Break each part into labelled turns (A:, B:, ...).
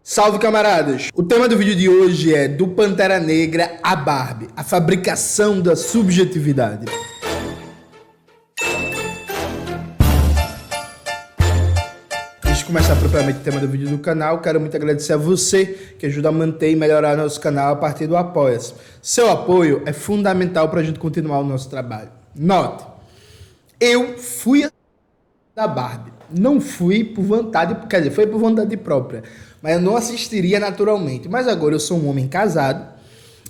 A: Salve, camaradas! O tema do vídeo de hoje é do Pantera Negra a Barbie, a fabricação da subjetividade. Antes de começar propriamente o tema do vídeo do canal, quero muito agradecer a você que ajuda a manter e melhorar nosso canal a partir do Apoia-se. Seu apoio é fundamental para a gente continuar o nosso trabalho. Note, eu fui da Barbie. Não fui por vontade, quer dizer, foi por vontade própria, mas eu não assistiria naturalmente. Mas agora eu sou um homem casado,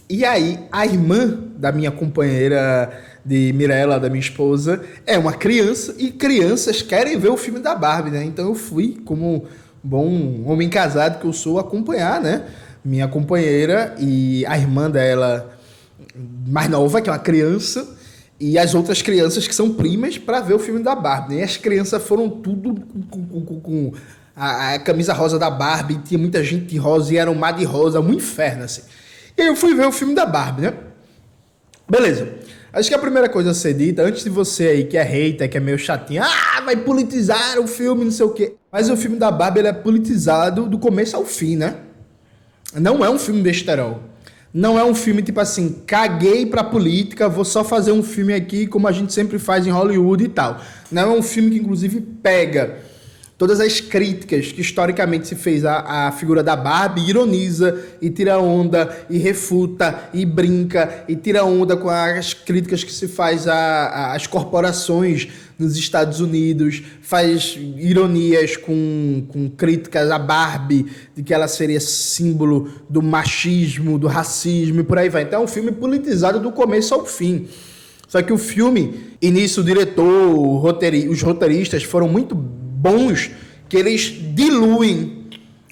A: e aí a irmã da minha companheira de Mirella, da minha esposa, é uma criança, e crianças querem ver o filme da Barbie, né? Então eu fui, como bom homem casado que eu sou, acompanhar, né? Minha companheira e a irmã dela mais nova, que é uma criança, e as outras crianças que são primas para ver o filme da Barbie. E as crianças foram tudo com a camisa rosa da Barbie, tinha muita gente de rosa e era um mar de rosa, um inferno, assim. E aí eu fui ver o filme da Barbie, né? Beleza. Acho que a primeira coisa a ser dita, antes de você aí que é hater, que é meio chatinho, vai politizar o filme, não sei o quê. Mas o filme da Barbie, ele é politizado do começo ao fim, né? Não é um filme besterol. Não é um filme tipo assim, caguei pra política, vou só fazer um filme aqui como a gente sempre faz em Hollywood e tal. Não é um filme que inclusive pega todas as críticas que historicamente se fez à figura da Barbie, ironiza e tira onda e refuta e brinca e tira onda com as críticas que se faz às corporações nos Estados Unidos, faz ironias com críticas à Barbie, de que ela seria símbolo do machismo, do racismo e por aí vai. Então é um filme politizado do começo ao fim. Só que o filme, e nisso o diretor, os roteiristas foram muito bons, que eles diluem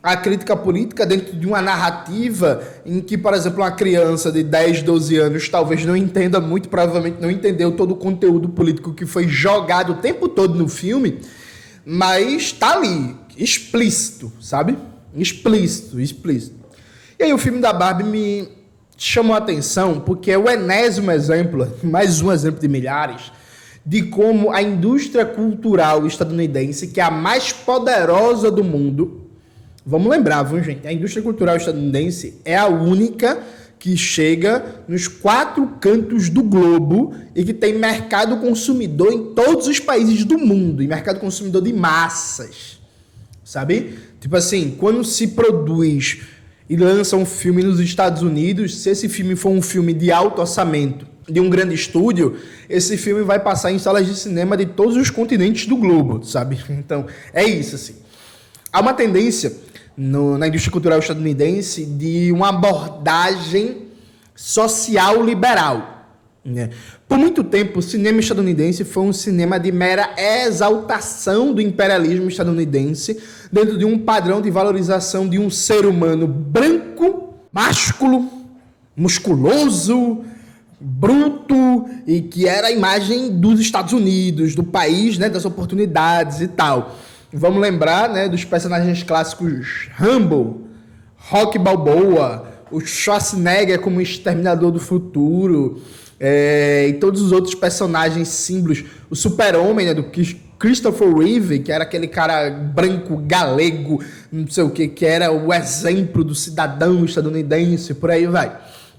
A: a crítica política dentro de uma narrativa em que, por exemplo, uma criança de 10, 12 anos talvez não entenda muito, provavelmente não entendeu todo o conteúdo político que foi jogado o tempo todo no filme, mas tá ali, explícito, sabe? Explícito. E aí o filme da Barbie me chamou a atenção porque é o enésimo exemplo, mais um exemplo de milhares, de como a indústria cultural estadunidense, que é a mais poderosa do mundo, vamos lembrar, viu, gente? A indústria cultural estadunidense é a única que chega nos 4 cantos do globo e que tem mercado consumidor em todos os países do mundo, e mercado consumidor de massas, sabe? Tipo assim, quando se produz e lança um filme nos Estados Unidos, se esse filme for um filme de alto orçamento, de um grande estúdio, esse filme vai passar em salas de cinema de todos os continentes do globo, sabe? Então, é isso, assim. Há uma tendência na indústria cultural estadunidense de uma abordagem social liberal, né? Por muito tempo, o cinema estadunidense foi um cinema de mera exaltação do imperialismo estadunidense dentro de um padrão de valorização de um ser humano branco, másculo, musculoso, bruto, e que era a imagem dos Estados Unidos, do país, né, das oportunidades e tal. Vamos lembrar, né, dos personagens clássicos Rambo, Rocky Balboa, o Schwarzenegger como Exterminador do Futuro, e todos os outros personagens símbolos, o Super-Homem, né, do Christopher Reeve, que era aquele cara branco, galego, não sei o que era o exemplo do cidadão estadunidense, por aí vai.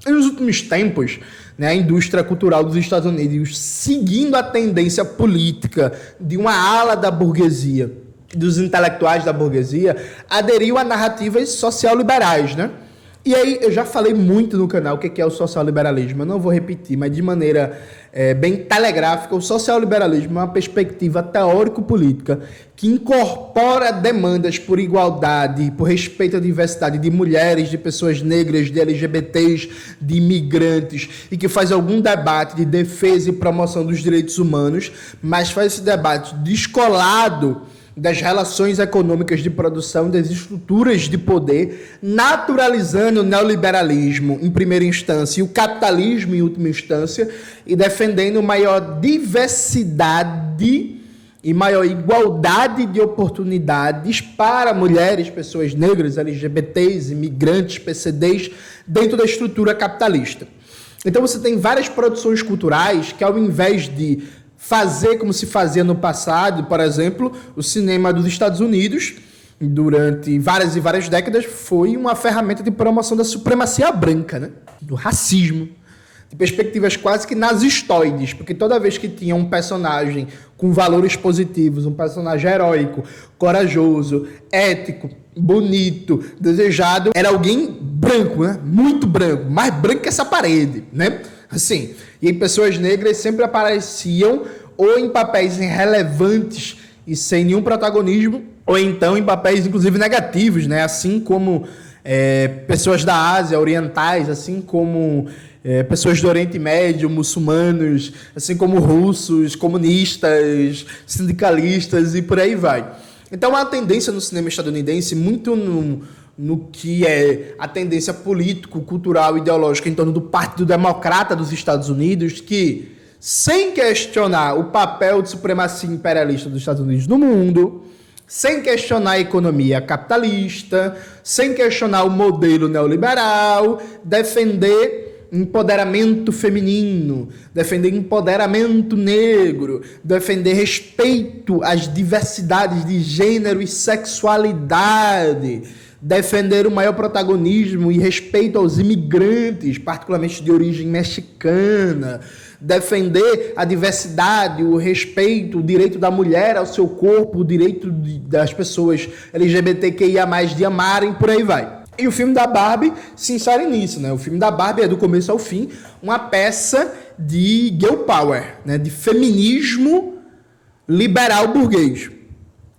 A: E nos últimos tempos, né, a indústria cultural dos Estados Unidos, seguindo a tendência política de uma ala da burguesia, dos intelectuais da burguesia, aderiu a narrativas social-liberais, né? E aí, eu já falei muito no canal o que é o social-liberalismo, eu não vou repetir, mas de maneira bem telegráfica, o social-liberalismo é uma perspectiva teórico-política que incorpora demandas por igualdade, por respeito à diversidade de mulheres, de pessoas negras, de LGBTs, de imigrantes, e que faz algum debate de defesa e promoção dos direitos humanos, mas faz esse debate descolado das relações econômicas de produção, das estruturas de poder, naturalizando o neoliberalismo em primeira instância e o capitalismo em última instância, e defendendo maior diversidade e maior igualdade de oportunidades para mulheres, pessoas negras, LGBTs, imigrantes, PCDs, dentro da estrutura capitalista. Então você tem várias produções culturais que, ao invés de fazer como se fazia no passado, por exemplo, o cinema dos Estados Unidos, durante várias e várias décadas, foi uma ferramenta de promoção da supremacia branca, né? Do racismo, de perspectivas quase que nazistoides, porque toda vez que tinha um personagem com valores positivos, um personagem heróico, corajoso, ético, bonito, desejado, era alguém branco, né? Muito branco, mais branco que essa parede, né? Assim, e aí pessoas negras sempre apareciam ou em papéis irrelevantes e sem nenhum protagonismo, ou então em papéis inclusive negativos, né? Assim como pessoas da Ásia, orientais, assim como pessoas do Oriente Médio, muçulmanos, assim como russos, comunistas, sindicalistas e por aí vai. Então há uma tendência no cinema estadunidense muito no que é a tendência político, cultural, ideológica em torno do Partido Democrata dos Estados Unidos, que, sem questionar o papel de supremacia imperialista dos Estados Unidos no mundo, sem questionar a economia capitalista, sem questionar o modelo neoliberal, defender empoderamento feminino, defender empoderamento negro, defender respeito às diversidades de gênero e sexualidade, defender o maior protagonismo e respeito aos imigrantes, particularmente de origem mexicana, defender a diversidade, o respeito, o direito da mulher ao seu corpo, o direito das pessoas LGBTQIA+, de amarem, por aí vai. E o filme da Barbie se insere nisso, né? O filme da Barbie é, do começo ao fim, uma peça de girl power, né? De feminismo liberal burguês,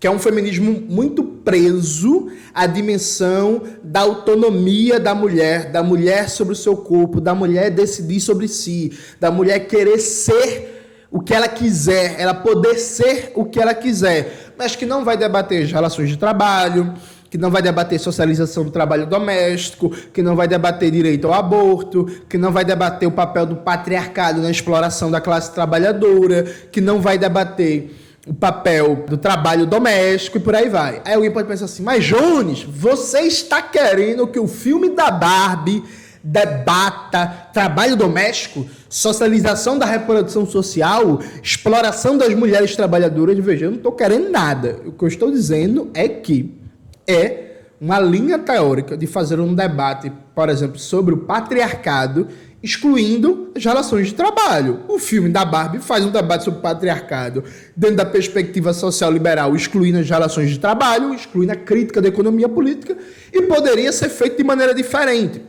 A: que é um feminismo muito preso à dimensão da autonomia da mulher sobre o seu corpo, da mulher decidir sobre si, da mulher querer ser o que ela quiser, ela poder ser o que ela quiser, mas que não vai debater as relações de trabalho, que não vai debater socialização do trabalho doméstico, que não vai debater direito ao aborto, que não vai debater o papel do patriarcado na exploração da classe trabalhadora, que não vai debater o papel do trabalho doméstico e por aí vai. Aí alguém pode pensar assim, mas Jones, você está querendo que o filme da Barbie debata trabalho doméstico, socialização da reprodução social, exploração das mulheres trabalhadoras? Veja, eu não estou querendo nada. O que eu estou dizendo é que é uma linha teórica de fazer um debate, por exemplo, sobre o patriarcado, excluindo as relações de trabalho. O filme da Barbie faz um debate sobre o patriarcado dentro da perspectiva social liberal, excluindo as relações de trabalho, excluindo a crítica da economia política, e poderia ser feito de maneira diferente.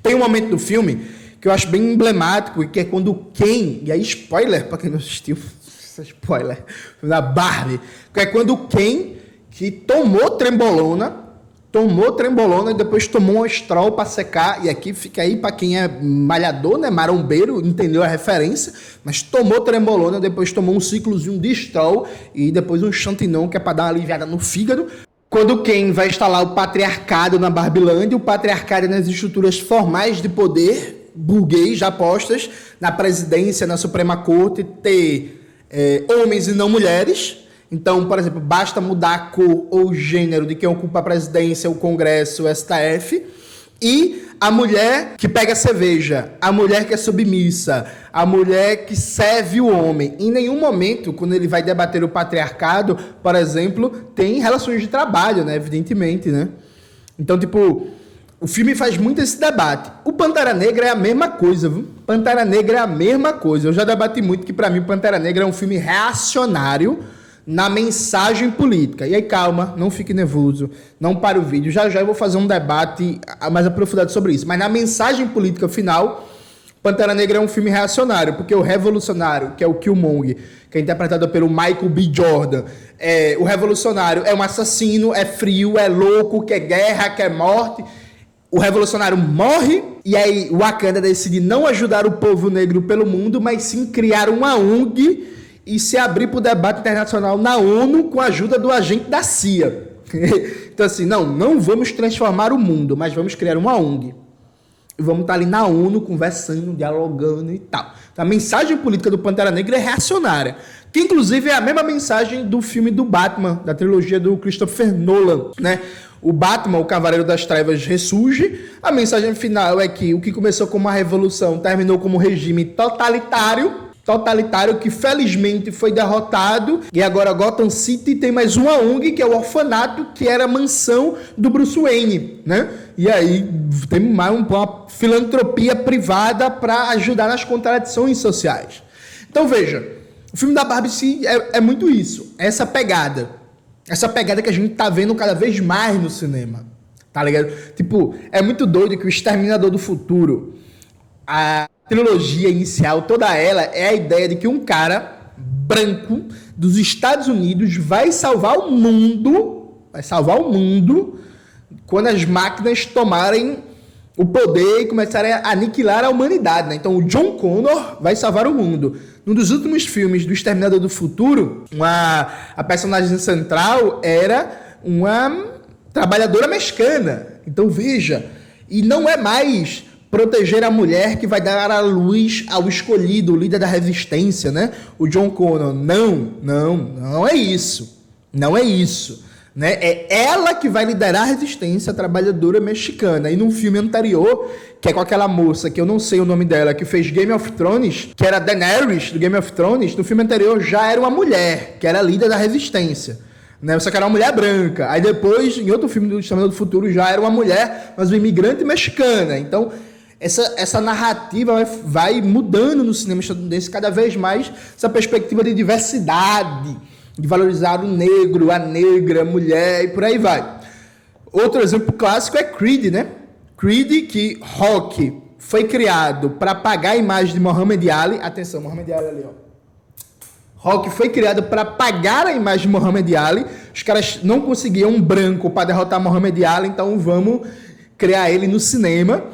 A: Tem um momento do filme que eu acho bem emblemático, que é quando o Ken, e aí spoiler para quem não assistiu, spoiler, da Barbie, que é quando o Ken, que tomou trembolona e depois tomou um Estrol para secar, e aqui fica aí para quem é malhador, né, marombeiro, entendeu a referência, mas tomou trembolona, depois tomou um ciclozinho de Estrol e depois um Chantinon, que é para dar uma aliviada no fígado. Quando quem vai instalar o patriarcado na Barbilândia, o patriarcado nas estruturas formais de poder burguês já postas na presidência, na Suprema Corte, ter homens e não mulheres. Então, por exemplo, basta mudar a cor ou o gênero de quem ocupa a presidência, o Congresso, o STF, e a mulher que pega cerveja, a mulher que é submissa, a mulher que serve o homem. Em nenhum momento, quando ele vai debater o patriarcado, por exemplo, tem relações de trabalho, né? Evidentemente, né? Então, tipo, o filme faz muito esse debate. O Pantera Negra é a mesma coisa, viu? Pantera Negra é a mesma coisa. Eu já debati muito que, pra mim, Pantera Negra é um filme reacionário na mensagem política. E aí, calma, não fique nervoso, não pare o vídeo. Já já eu vou fazer um debate mais aprofundado sobre isso. Mas na mensagem política final, Pantera Negra é um filme reacionário, porque o revolucionário, que é o Killmonger, que é interpretado pelo Michael B. Jordan, o revolucionário é um assassino, é frio, é louco, quer guerra, quer morte. O revolucionário morre, e aí o Wakanda decide não ajudar o povo negro pelo mundo, mas sim criar uma ONG e se abrir para o debate internacional na ONU com a ajuda do agente da CIA. Então assim, não vamos transformar o mundo, mas vamos criar uma ONG. E vamos estar ali na ONU conversando, dialogando e tal. Então, a mensagem política do Pantera Negra é reacionária, que inclusive é a mesma mensagem do filme do Batman, da trilogia do Christopher Nolan, né? O Batman, o Cavaleiro das Trevas, ressurge. A mensagem final é que o que começou como uma revolução terminou como um regime totalitário, totalitário que felizmente foi derrotado, e agora Gotham City tem mais uma ONG, que é o orfanato, que era a mansão do Bruce Wayne, né? E aí tem mais uma filantropia privada para ajudar nas contradições sociais. Então veja, o filme da Barbie é muito isso, essa pegada que a gente tá vendo cada vez mais no cinema, tá ligado? Tipo, é muito doido que o Exterminador do Futuro, a trilogia inicial, toda ela é a ideia de que um cara branco dos Estados Unidos vai salvar o mundo quando as máquinas tomarem o poder e começarem a aniquilar a humanidade, né? Então o John Connor vai salvar o mundo. Num dos últimos filmes do Exterminador do Futuro, a personagem central era uma trabalhadora mexicana. Então veja, e não é mais proteger a mulher que vai dar à luz ao escolhido, o líder da resistência, né? O John Connor. Não é isso. Não é isso. Né? É ela que vai liderar a resistência, a trabalhadora mexicana. E num filme anterior, que é com aquela moça, que eu não sei o nome dela, que fez Game of Thrones, que era Daenerys, do Game of Thrones, no filme anterior já era uma mulher, que era a líder da resistência. Né? Só que era uma mulher branca. Aí depois, em outro filme do Exterminador do Futuro, já era uma mulher, mas uma imigrante mexicana. Então, essa narrativa vai mudando no cinema estadunidense cada vez mais, essa perspectiva de diversidade, de valorizar o negro, a negra, a mulher e por aí vai. Outro exemplo clássico é Creed, né? Creed, que Rock foi criado para apagar a imagem de Muhammad Ali. Atenção, Muhammad Ali ali, ó. Rock foi criado para apagar a imagem de Muhammad Ali. Os caras não conseguiam um branco para derrotar Muhammad Ali, então vamos criar ele no cinema.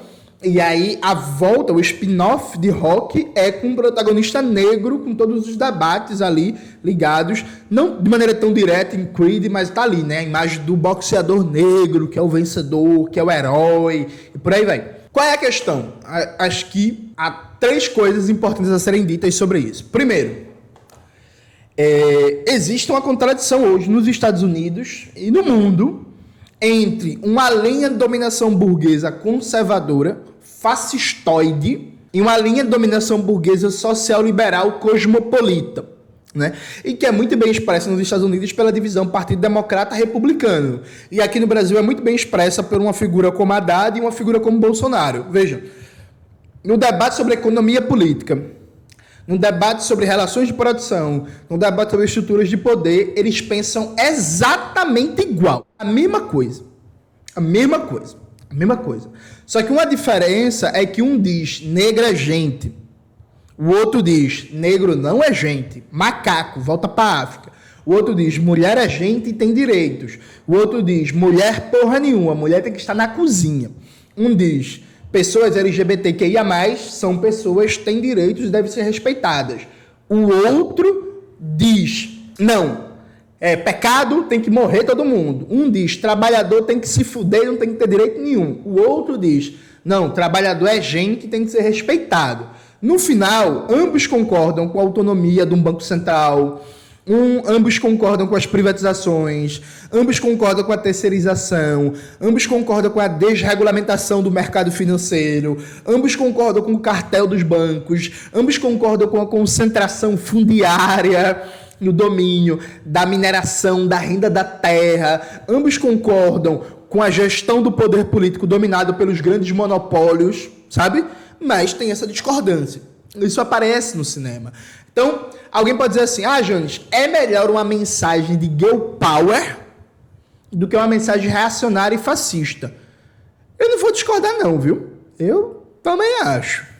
A: E aí a volta, o spin-off de Rock é com um protagonista negro, com todos os debates ali ligados, não de maneira tão direta em Creed, mas tá ali, né? A imagem do boxeador negro, que é o vencedor, que é o herói, e por aí vai. Qual é a questão? Acho que há 3 coisas importantes a serem ditas sobre isso. Primeiro, existe uma contradição hoje nos Estados Unidos e no mundo entre uma linha de dominação burguesa conservadora, fascistoide, e uma linha de dominação burguesa social-liberal cosmopolita, né? E que é muito bem expressa nos Estados Unidos pela divisão Partido Democrata-Republicano. E aqui no Brasil é muito bem expressa por uma figura como Haddad e uma figura como Bolsonaro. Veja, no debate sobre economia política, no debate sobre relações de produção, no debate sobre estruturas de poder, eles pensam exatamente igual. A mesma coisa. Só que uma diferença é que um diz negra é gente, o outro diz negro não é gente, macaco, volta pra África. O outro diz mulher é gente e tem direitos. O outro diz mulher porra nenhuma, mulher tem que estar na cozinha. Um diz pessoas LGBTQIA+, são pessoas que têm direitos e devem ser respeitadas. O outro diz, não, pecado, tem que morrer todo mundo. Um diz, trabalhador tem que se fuder e não tem que ter direito nenhum. O outro diz, não, trabalhador é gente e tem que ser respeitado. No final, ambos concordam com a autonomia de um banco central, ambos concordam com as privatizações, ambos concordam com a terceirização, ambos concordam com a desregulamentação do mercado financeiro, ambos concordam com o cartel dos bancos, ambos concordam com a concentração fundiária no domínio da mineração, da renda da terra, ambos concordam com a gestão do poder político dominado pelos grandes monopólios, sabe? Mas tem essa discordância. Isso aparece no cinema. Então, alguém pode dizer assim, Jones, é melhor uma mensagem de girl power do que uma mensagem reacionária e fascista. Eu não vou discordar não, viu? Eu também acho.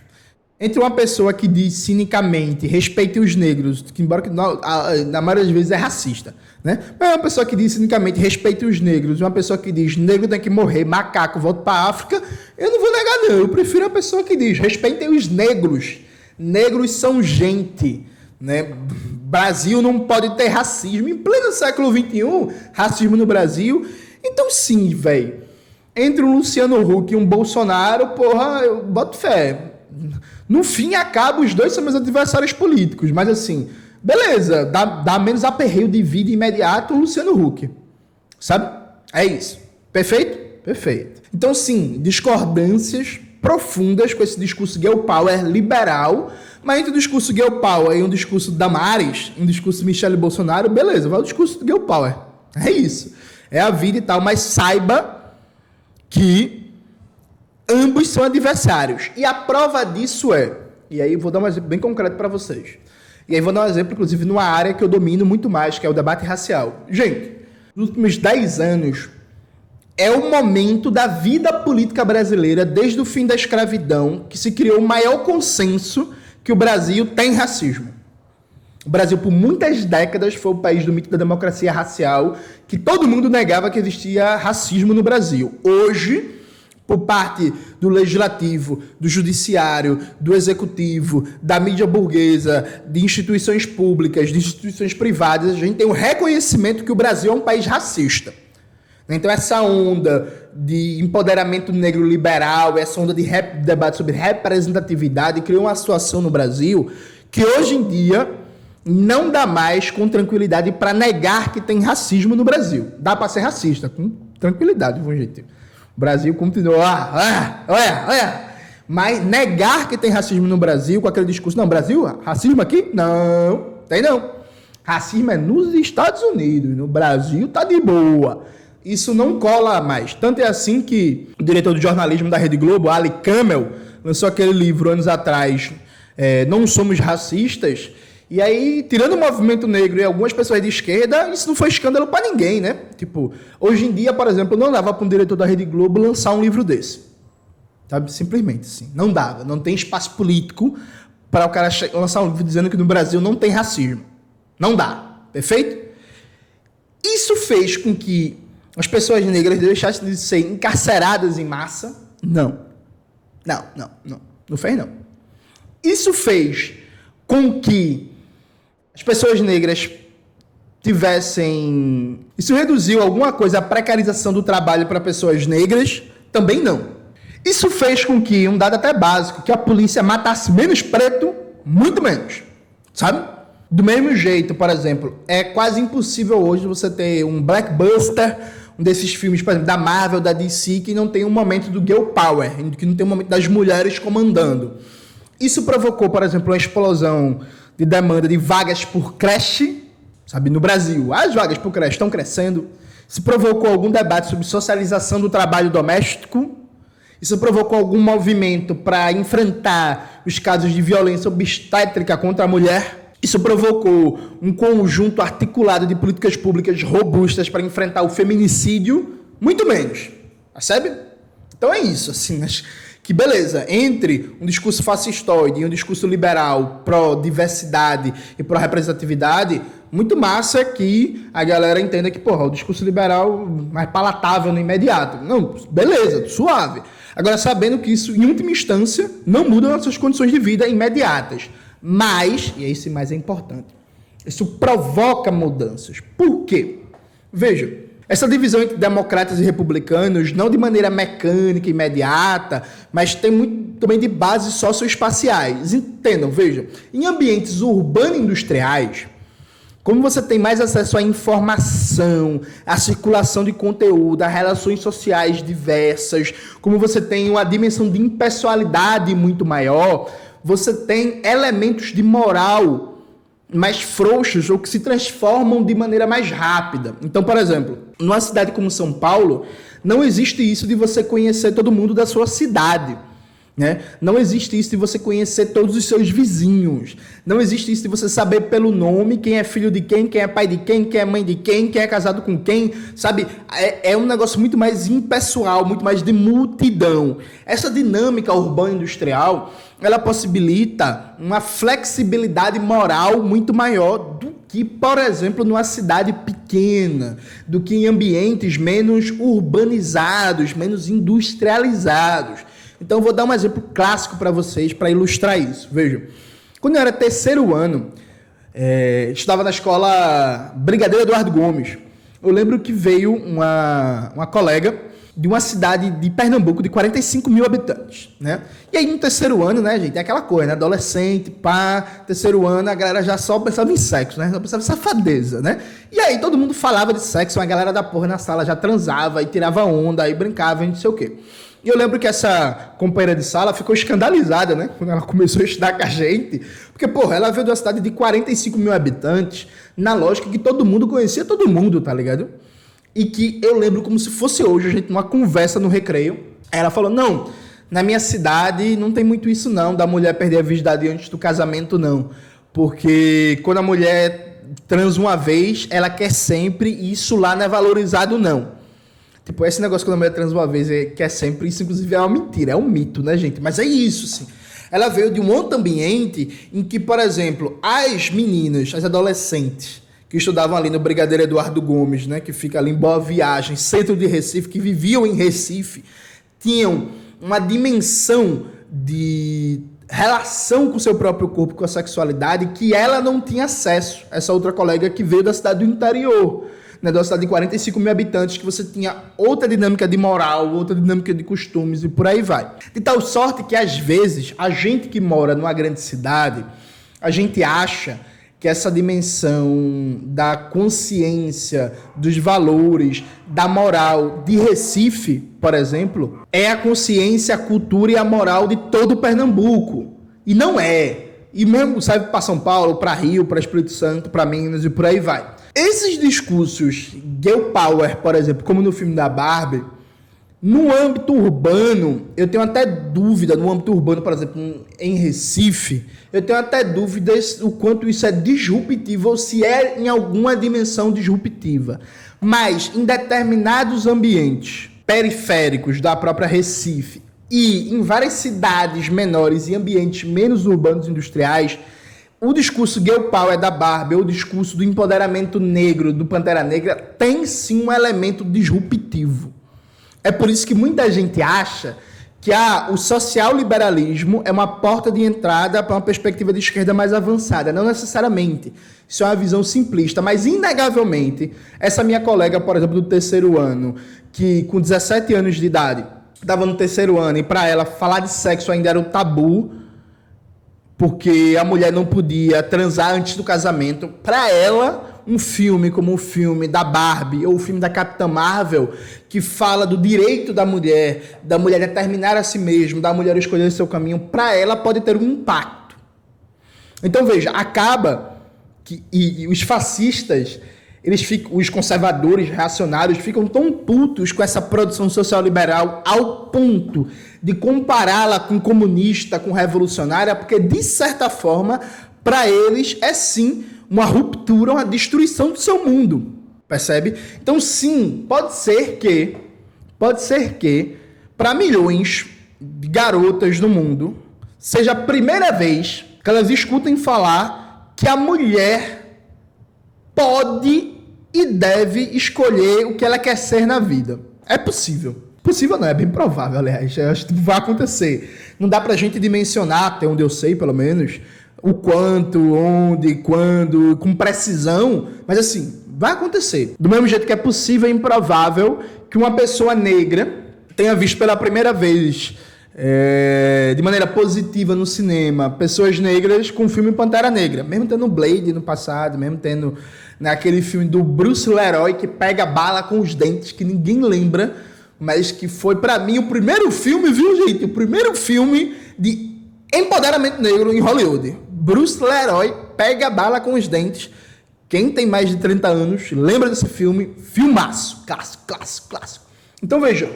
A: Entre uma pessoa que diz cinicamente, respeite os negros, que embora que na maioria das vezes é racista, né? Mas uma pessoa que diz cinicamente, respeite os negros, e uma pessoa que diz, negro tem que morrer, macaco, volta pra África, eu não vou negar não. Eu prefiro a pessoa que diz, respeitem os negros. Negros são gente, né? Brasil não pode ter racismo. Em pleno século XXI, racismo no Brasil. Então sim, velho. Entre um Luciano Huck e um Bolsonaro, porra, eu boto fé. No fim, acaba, os dois são meus adversários políticos. Mas assim, beleza, dá menos aperreio de vida imediato o Luciano Huck. Sabe? É isso. Perfeito? Perfeito. Então sim, discordâncias profundas com esse discurso girl power liberal, mas entre o discurso girl power e um discurso Damares, um discurso Michele Bolsonaro, beleza, vai o discurso girl power. É isso. É a vida e tal, mas saiba que ambos são adversários. E a prova disso e aí vou dar um exemplo bem concreto para vocês. E aí vou dar um exemplo, inclusive, numa área que eu domino muito mais, que é o debate racial. Gente, nos últimos 10 anos, é o momento da vida política brasileira, desde o fim da escravidão, que se criou o maior consenso que o Brasil tem racismo. O Brasil, por muitas décadas, foi o país do mito da democracia racial, que todo mundo negava que existia racismo no Brasil. Hoje, por parte do legislativo, do judiciário, do executivo, da mídia burguesa, de instituições públicas, de instituições privadas, a gente tem um reconhecimento que o Brasil é um país racista. Então essa onda de empoderamento negro liberal, essa onda de debate sobre representatividade criou uma situação no Brasil que hoje em dia não dá mais com tranquilidade para negar que tem racismo no Brasil. Dá para ser racista com tranquilidade, viu, gente? O Brasil continua, olha. Mas negar que tem racismo no Brasil com aquele discurso, não, Brasil, racismo aqui? Não, tem não. Racismo é nos Estados Unidos, no Brasil tá de boa. Isso não cola mais. Tanto é assim que o diretor de jornalismo da Rede Globo, Ali Camel, lançou aquele livro anos atrás, Não Somos Racistas. E aí, tirando o movimento negro e algumas pessoas de esquerda, isso não foi escândalo para ninguém, né? Tipo, hoje em dia, por exemplo, não dava para um diretor da Rede Globo lançar um livro desse. Sabe? Simplesmente assim. Não dava. Não tem espaço político para o cara lançar um livro dizendo que no Brasil não tem racismo. Não dá. Perfeito? Isso fez com que as pessoas negras deixassem de ser encarceradas em massa? Não. Não fez, não. Isso fez com que as pessoas negras tivessem... Isso reduziu alguma coisa a precarização do trabalho para pessoas negras? Também não. Isso fez com que, um dado até básico, que a polícia matasse menos preto, muito menos. Sabe? Do mesmo jeito, por exemplo, é quase impossível hoje você ter um blockbuster, um desses filmes, por exemplo, da Marvel, da DC, que não tem um momento do girl power, que não tem um momento das mulheres comandando. Isso provocou, por exemplo, uma explosão de demanda de vagas por creche, sabe, no Brasil. As vagas por creche estão crescendo. Isso provocou algum debate sobre socialização do trabalho doméstico. Isso provocou algum movimento para enfrentar os casos de violência obstétrica contra a mulher. Isso provocou um conjunto articulado de políticas públicas robustas para enfrentar o feminicídio. Muito menos. Percebe? Então é isso, assim, que beleza, entre um discurso fascistoide e um discurso liberal pró-diversidade e pró-representatividade, muito massa que a galera entenda que, porra, o discurso liberal mais palatável no imediato. Não, beleza, suave. Agora, sabendo que isso, em última instância, não muda nossas condições de vida imediatas. Mas, e esse mais é importante, isso provoca mudanças. Por quê? Veja, essa divisão entre democratas e republicanos, não de maneira mecânica, imediata, mas tem muito também de bases socioespaciais. Entendam, vejam, em ambientes urbano-industriais, como você tem mais acesso à informação, à circulação de conteúdo, a relações sociais diversas, como você tem uma dimensão de impessoalidade muito maior, você tem elementos de moral mais frouxos ou que se transformam de maneira mais rápida. Então, por exemplo, numa cidade como São Paulo, não existe isso de você conhecer todo mundo da sua cidade, né? Não existe isso de você conhecer todos os seus vizinhos. Não existe isso de você saber pelo nome quem é filho de quem é pai de quem é mãe de quem é casado com quem, sabe? É um negócio muito mais impessoal, muito mais de multidão. Essa dinâmica urbana-industrial, ela possibilita uma flexibilidade moral muito maior do que, por exemplo, numa cidade pequena, do que em ambientes menos urbanizados, menos industrializados. Então, eu vou dar um exemplo clássico para vocês, para ilustrar isso. Vejam, quando eu era terceiro ano, estava na escola Brigadeiro Eduardo Gomes. Eu lembro que veio uma colega de uma cidade de Pernambuco de 45 mil habitantes, né? E aí no terceiro ano, né, gente, é aquela coisa, né? Adolescente, pá, terceiro ano, a galera já só pensava em sexo, né? Só pensava em safadeza, né? E aí todo mundo falava de sexo, a galera da porra na sala já transava e tirava onda e brincava e não sei o quê. E eu lembro que essa companheira de sala ficou escandalizada, né? Quando ela começou a estudar com a gente. Porque, porra, ela veio de uma cidade de 45 mil habitantes, na lógica que todo mundo conhecia todo mundo, tá ligado? E que eu lembro como se fosse hoje, a gente numa conversa no recreio. Ela falou, não, na minha cidade não tem muito isso não, da mulher perder a virgindade antes do casamento não. Porque quando a mulher transa uma vez, ela quer sempre, e isso lá não é valorizado não. Tipo, esse negócio quando a mulher transa uma vez quer sempre, isso inclusive é uma mentira, é um mito, né, gente? Mas é isso, sim. Ela veio de um outro ambiente em que, por exemplo, as meninas, as adolescentes, que estudavam ali no Brigadeiro Eduardo Gomes, né, que fica ali em Boa Viagem, centro de Recife, que viviam em Recife, tinham uma dimensão de relação com o seu próprio corpo, com a sexualidade, que ela não tinha acesso. Essa outra colega que veio da cidade do interior, né, da cidade de 45 mil habitantes, que você tinha outra dinâmica de moral, outra dinâmica de costumes e por aí vai. De tal sorte que, às vezes, a gente que mora numa grande cidade, a gente acha que essa dimensão da consciência, dos valores, da moral de Recife, por exemplo, é a consciência, a cultura e a moral de todo Pernambuco. E não é. E mesmo serve para São Paulo, para Rio, para Espírito Santo, para Minas e por aí vai. Esses discursos girl power, por exemplo, como no filme da Barbie, no âmbito urbano, eu tenho até dúvida, no âmbito urbano, por exemplo, em Recife, eu tenho até dúvidas o quanto isso é disruptivo ou se é em alguma dimensão disruptiva. Mas em determinados ambientes periféricos da própria Recife e em várias cidades menores e ambientes menos urbanos industriais, o discurso girl power da Barbie, ou o discurso do empoderamento negro, do Pantera Negra, tem sim um elemento disruptivo. É por isso que muita gente acha que o social-liberalismo é uma porta de entrada para uma perspectiva de esquerda mais avançada. Não necessariamente. Isso é uma visão simplista, mas inegavelmente, essa minha colega, por exemplo, do terceiro ano, que com 17 anos de idade, estava no terceiro ano, e para ela falar de sexo ainda era um tabu, porque a mulher não podia transar antes do casamento. Para ela, um filme como o filme da Barbie ou o filme da Capitã Marvel, que fala do direito da mulher determinar a si mesma, da mulher escolher o seu caminho, para ela pode ter um impacto. Então, veja, acaba que e os fascistas, os conservadores, reacionários, ficam tão putos com essa produção social liberal ao ponto de compará-la com comunista, com revolucionária, porque, de certa forma, para eles é sim uma ruptura, uma destruição do seu mundo. Percebe? Então, sim, pode ser que, para milhões de garotas no mundo, seja a primeira vez que elas escutem falar que a mulher pode e deve escolher o que ela quer ser na vida. É possível. Possível não, é bem provável, aliás. Eu acho que vai acontecer. Não dá pra gente dimensionar, até onde eu sei, pelo menos, o quanto, onde, quando, com precisão, mas assim, vai acontecer. Do mesmo jeito que é possível e improvável que uma pessoa negra tenha visto pela primeira vez, de maneira positiva no cinema, pessoas negras com o filme Pantera Negra, mesmo tendo Blade no passado, mesmo tendo naquele filme do Bruce Leroy que pega bala com os dentes, que ninguém lembra, mas que foi pra mim o primeiro filme, viu, gente? O primeiro filme de empoderamento negro em Hollywood. Bruce Leroy pega bala com os dentes. Quem tem mais de 30 anos lembra desse filme. Filmaço. Clássico. Então, veja.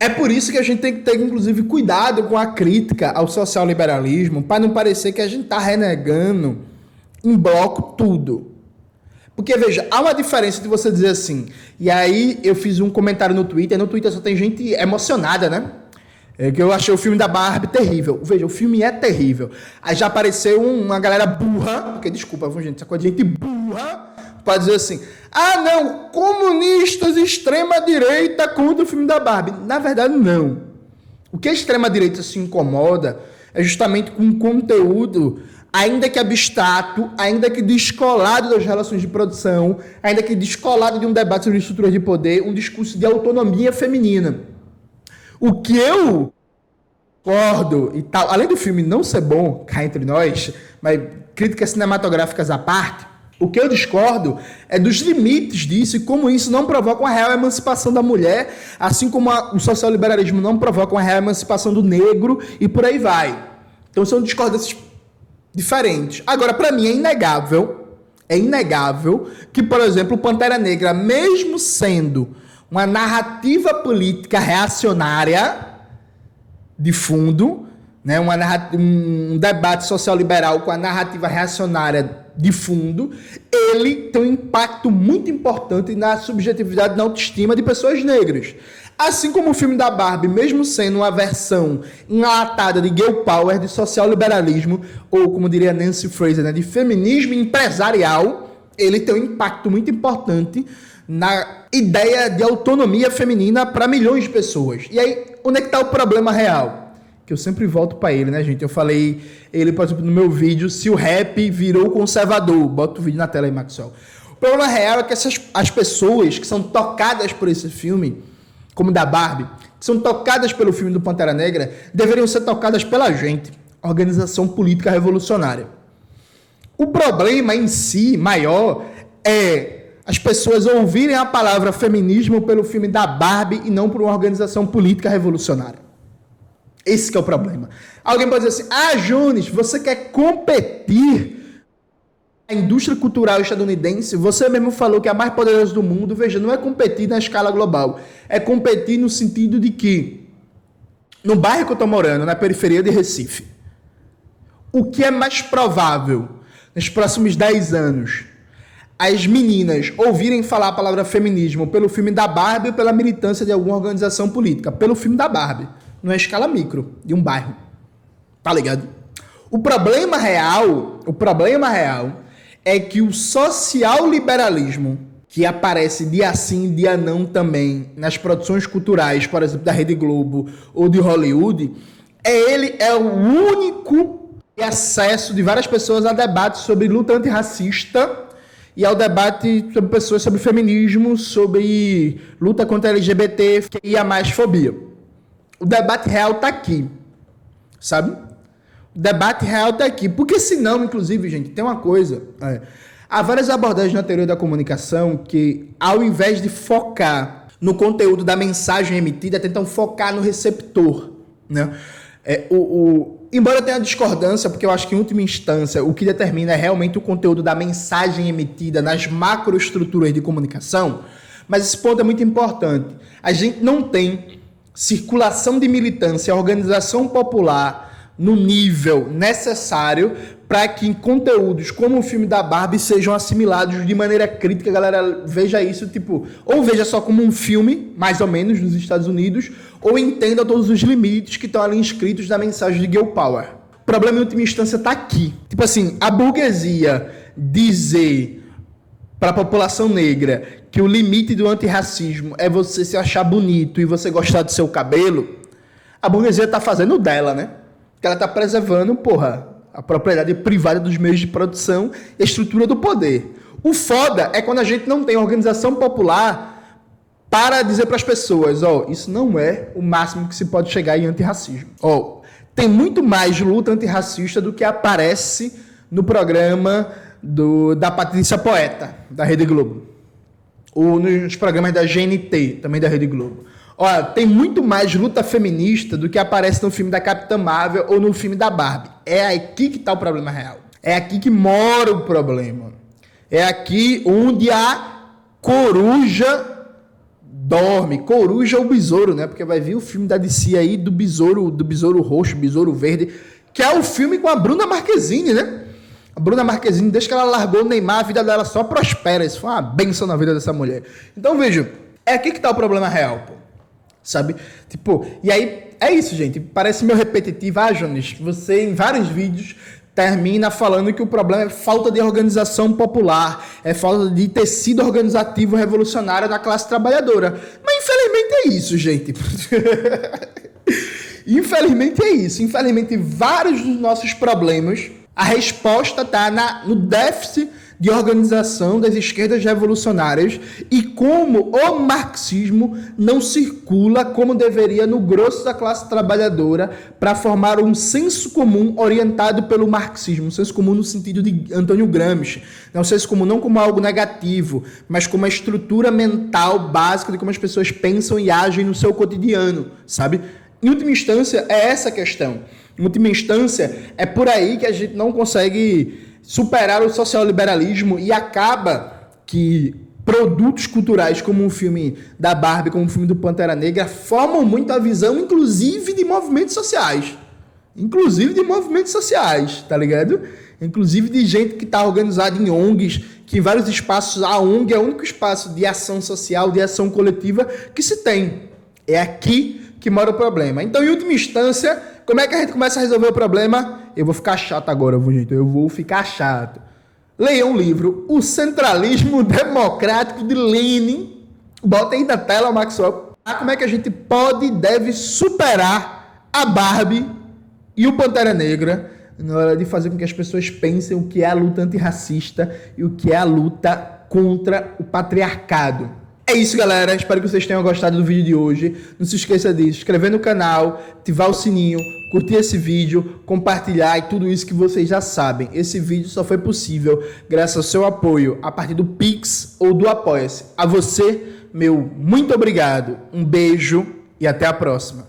A: É por isso que a gente tem que ter, inclusive, cuidado com a crítica ao social-liberalismo, para não parecer que a gente está renegando em bloco tudo. Porque, veja, há uma diferença de você dizer assim, e aí eu fiz um comentário no Twitter só tem gente emocionada, né? Que eu achei o filme da Barbie terrível. Veja, o filme é terrível. Aí já apareceu uma galera burra, porque, desculpa, gente, essa coisa de gente burra, para dizer assim, não, comunistas extrema-direita contra o filme da Barbie. Na verdade, não. O que a extrema-direita se incomoda é justamente com um conteúdo ainda que abstrato, ainda que descolado das relações de produção, ainda que descolado de um debate sobre estruturas de poder, um discurso de autonomia feminina. O que eu concordo e tal, além do filme não ser bom, cá entre nós, mas críticas cinematográficas à parte, o que eu discordo é dos limites disso e como isso não provoca uma real emancipação da mulher, assim como o social-liberalismo não provoca uma real emancipação do negro e por aí vai. Então são discordâncias diferentes. Agora, para mim, é inegável que, por exemplo, o Pantera Negra, mesmo sendo uma narrativa política reacionária de fundo, né, um debate social-liberal com a narrativa reacionária de fundo, ele tem um impacto muito importante na subjetividade e na autoestima de pessoas negras. Assim como o filme da Barbie, mesmo sendo uma versão enlatada de girl power, de social-liberalismo, ou como diria Nancy Fraser, né, de feminismo empresarial, ele tem um impacto muito importante na ideia de autonomia feminina para milhões de pessoas. E aí, onde é que está o problema real? Que eu sempre volto para ele, né, gente? Eu falei ele, por exemplo, no meu vídeo, se o rap virou conservador. Bota o vídeo na tela aí, Maxwell. O problema real é que as pessoas que são tocadas por esse filme, como da Barbie, que são tocadas pelo filme do Pantera Negra, deveriam ser tocadas pela gente, organização política revolucionária. O problema em si, maior, é as pessoas ouvirem a palavra feminismo pelo filme da Barbie e não por uma organização política revolucionária. Esse que é o problema. Alguém pode dizer assim, Jones, você quer competir na indústria cultural estadunidense? Você mesmo falou que é a mais poderosa do mundo. Veja, não é competir na escala global. É competir no sentido de que, no bairro que eu estou morando, na periferia de Recife, o que é mais provável, nos próximos 10 anos, as meninas ouvirem falar a palavra feminismo pelo filme da Barbie ou pela militância de alguma organização política? Pelo filme da Barbie. Numa escala micro, de um bairro. Tá ligado? O problema real é que o social-liberalismo, que aparece dia sim, dia não também, nas produções culturais, por exemplo, da Rede Globo ou de Hollywood, ele é o único acesso de várias pessoas a debates sobre luta antirracista e ao debate sobre pessoas sobre feminismo, sobre luta contra a LGBT e a mais fobia. O debate real tá aqui, sabe? O debate real tá aqui. Porque senão, inclusive, gente, tem uma coisa. Há várias abordagens na teoria da comunicação que, ao invés de focar no conteúdo da mensagem emitida, tentam focar no receptor, né? Embora tenha discordância, porque eu acho que, em última instância, o que determina é realmente o conteúdo da mensagem emitida nas macroestruturas de comunicação, mas esse ponto é muito importante. A gente não tem circulação de militância, organização popular no nível necessário para que conteúdos como o filme da Barbie sejam assimilados de maneira crítica. A galera veja isso, tipo, ou veja só como um filme, mais ou menos, nos Estados Unidos, ou entenda todos os limites que estão ali inscritos na mensagem de girl power. O problema, em última instância, está aqui. Tipo assim, a burguesia dizer para a população negra que o limite do antirracismo é você se achar bonito e você gostar do seu cabelo, a burguesia está fazendo dela, né? Porque ela está preservando, a propriedade privada dos meios de produção e a estrutura do poder. O foda é quando a gente não tem organização popular para dizer para as pessoas, isso não é o máximo que se pode chegar em antirracismo. Tem muito mais luta antirracista do que aparece no programa da Patrícia Poeta, da Rede Globo. Ou nos programas da GNT, também da Rede Globo. Tem muito mais luta feminista do que aparece no filme da Capitã Marvel ou no filme da Barbie. É aqui que está o problema real. É aqui que mora o problema. É aqui onde a coruja dorme. Coruja ou besouro, né? Porque vai vir o filme da DC aí do besouro roxo, besouro verde, que é o filme com a Bruna Marquezine, né? A Bruna Marquezine, desde que ela largou o Neymar, a vida dela só prospera. Isso foi uma benção na vida dessa mulher. Então, veja, é aqui que tá o problema real, sabe? E aí, é isso, gente. Parece meio repetitivo. Jones, você em vários vídeos termina falando que o problema é falta de organização popular, é falta de tecido organizativo revolucionário da classe trabalhadora. Mas, infelizmente, é isso, gente. Infelizmente, é isso. Infelizmente, vários dos nossos problemas A resposta está no déficit de organização das esquerdas revolucionárias e como o marxismo não circula como deveria no grosso da classe trabalhadora para formar um senso comum orientado pelo marxismo, um senso comum no sentido de Antônio Gramsci, um senso comum não como algo negativo, mas como a estrutura mental básica de como as pessoas pensam e agem no seu cotidiano, sabe? Em última instância, é essa a questão. Em última instância, é por aí que a gente não consegue superar o social-liberalismo e acaba que produtos culturais como o filme da Barbie, como o filme do Pantera Negra, formam muito a visão, inclusive de movimentos sociais. Inclusive de movimentos sociais, tá ligado? Inclusive de gente que está organizada em ONGs, que em vários espaços, a ONG é o único espaço de ação social, de ação coletiva que se tem. É aqui que mora o problema. Então, em última instância, como é que a gente começa a resolver o problema? Eu vou ficar chato agora, gente. Eu vou ficar chato. Leia um livro, O Centralismo Democrático de Lenin. Bota aí na tela, Maxwell. Como é que a gente pode e deve superar a Barbie e o Pantera Negra na hora de fazer com que as pessoas pensem o que é a luta antirracista e o que é a luta contra o patriarcado. É isso, galera. Espero que vocês tenham gostado do vídeo de hoje. Não se esqueça de se inscrever no canal, ativar o sininho, curtir esse vídeo, compartilhar e tudo isso que vocês já sabem. Esse vídeo só foi possível graças ao seu apoio a partir do Pix ou do Apoia-se. A você, meu muito obrigado. Um beijo e até a próxima.